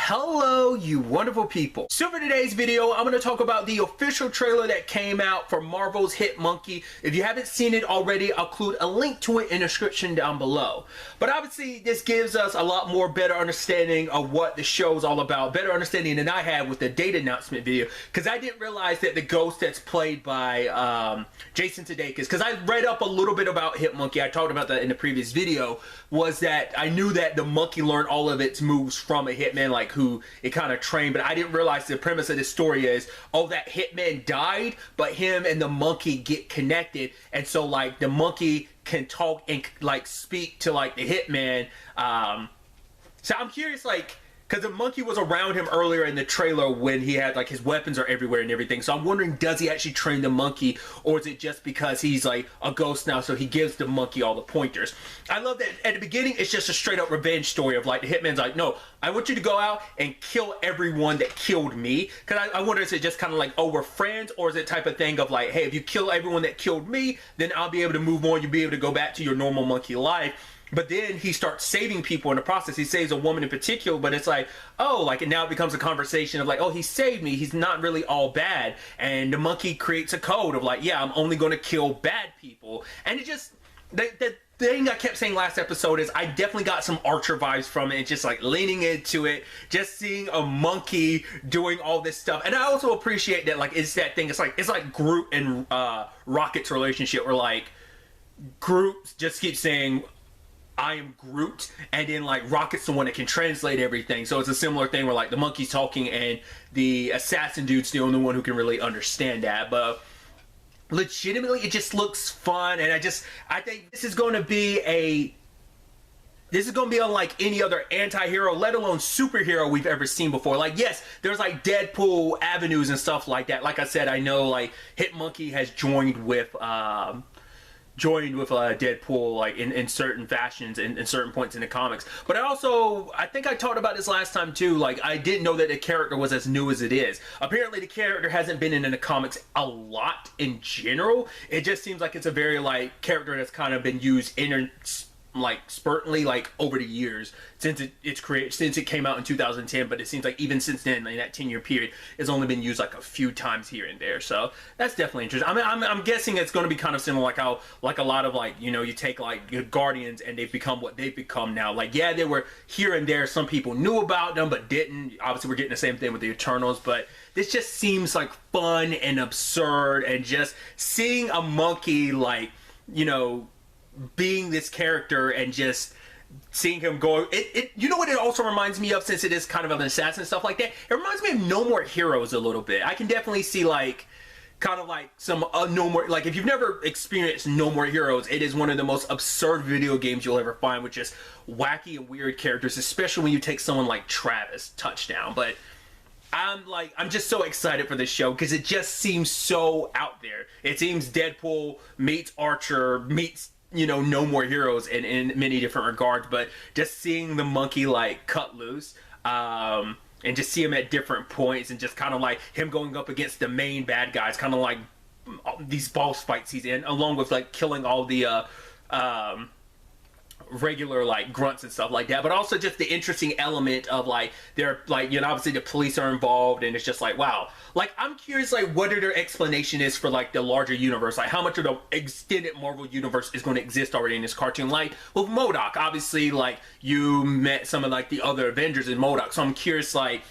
Hello, you wonderful people. So for today's video, I'm going to talk about the official trailer that came out for Marvel's hit Monkey. If you haven't seen it already, I'll include a link to it in the description down below. But obviously, this gives us a lot more better understanding of what the show is all about. Better understanding than I had with the date announcement video. Because I didn't realize that the ghost that's played by Jason Sudeikis, because I read up a little bit about hit Monkey, I talked about that in the previous video, was that I knew that the monkey learned all of its moves from a hitman, like who it kind of trained, but I didn't realize the premise of this story is, oh, that hitman died, but him and the monkey get connected, and so like the monkey can talk and like speak to like the hitman. So I'm curious, like, because the monkey was around him earlier in the trailer when he had like his weapons are everywhere and everything. So I'm wondering, does he actually train the monkey, or is it just because he's like a ghost now, so he gives the monkey all the pointers? I love that at the beginning it's just a straight up revenge story of like the hitman's like, no, I want you to go out and kill everyone that killed me. Because I wonder, is it just kind of like, oh, we're friends, or is it type of thing of like, hey, if you kill everyone that killed me, then I'll be able to move on, you'll be able to go back to your normal monkey life. But then he starts saving people in the process. He saves a woman in particular, but it's like, oh, like, and now it becomes a conversation of like, oh, he saved me, he's not really all bad. And the monkey creates a code of like, yeah, I'm only going to kill bad people. And it just, the thing I kept saying last episode is I definitely got some Archer vibes from it, just like leaning into it, just seeing a monkey doing all this stuff. And I also appreciate that, like, it's that thing, it's like Groot and Rocket's relationship, where like Groot just keeps saying, I am Groot, and then like Rocket's the one that can translate everything. So it's a similar thing where like the monkey's talking and the assassin dude's the only one who can really understand that. But legitimately, it just looks fun, and I think this is going to be unlike any other anti-hero, let alone superhero we've ever seen before. Like, yes, there's like Deadpool avenues and stuff like that. Like I said, I know like Hit Monkey has joined with Deadpool, like in certain fashions and in certain points in the comics. But I think I talked about this last time too, like I didn't know that the character was as new as it is. Apparently the character hasn't been in the comics a lot in general. It just seems like it's a very like character that's kind of been used spurtly like over the years since it came out in 2010. But it seems like even since then, in that 10-year period, it's only been used like a few times here and there. So that's definitely interesting. I mean, I'm guessing it's going to be kind of similar, like how like a lot of like, you know, you take like your Guardians and they've become what they've become now. Like, yeah, they were here and there, some people knew about them but didn't. Obviously we're getting the same thing with the Eternals, but this just seems like fun and absurd, and just seeing a monkey like, you know, being this character and just seeing him go, you know what it also reminds me of, since it is kind of an assassin and stuff like that, it reminds me of No More Heroes a little bit. I can definitely see like kind of like some No More, like if you've never experienced No More Heroes, it is one of the most absurd video games you'll ever find, with just wacky and weird characters, especially when you take someone like Travis Touchdown. But I'm just so excited for this show because it just seems so out there. It seems Deadpool meets Archer meets, you know, No More Heroes in many different regards. But just seeing the monkey like cut loose, and just see him at different points, and just kind of like him going up against the main bad guys, kind of like these boss fights he's in, along with like killing all the regular like grunts and stuff like that. But also just the interesting element of like, they're like, you know, obviously the police are involved, and it's just like, wow, like I'm curious like what their explanation is for like the larger universe, like how much of the extended Marvel universe is going to exist already in this cartoon. Like with MODOK, obviously like you met some of like the other Avengers in MODOK, so I'm curious like,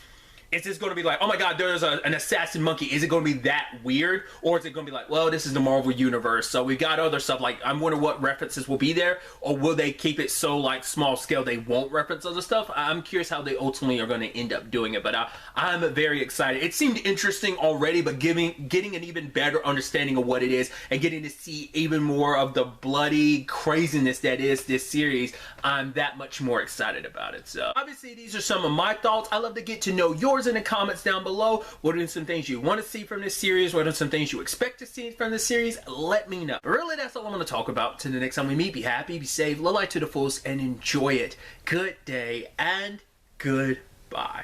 is this going to be like, oh my god, there's an assassin monkey? Is it going to be that weird? Or is it going to be like, well, this is the Marvel Universe, so we got other stuff. Like, I'm wondering what references will be there. Or will they keep it so, like, small scale they won't reference other stuff? I'm curious how they ultimately are going to end up doing it. But I'm very excited. It seemed interesting already, but getting an even better understanding of what it is, and getting to see even more of the bloody craziness that is this series, I'm that much more excited about it. So, obviously, these are some of my thoughts. I love to get to know yours in the comments down below. What are some things you want to see from this series? What are some things you expect to see from this series? Let me know. Really, that's all I'm going to talk about. Till the next time we meet, be happy, be safe, live life to the fullest, and enjoy it. Good day and goodbye.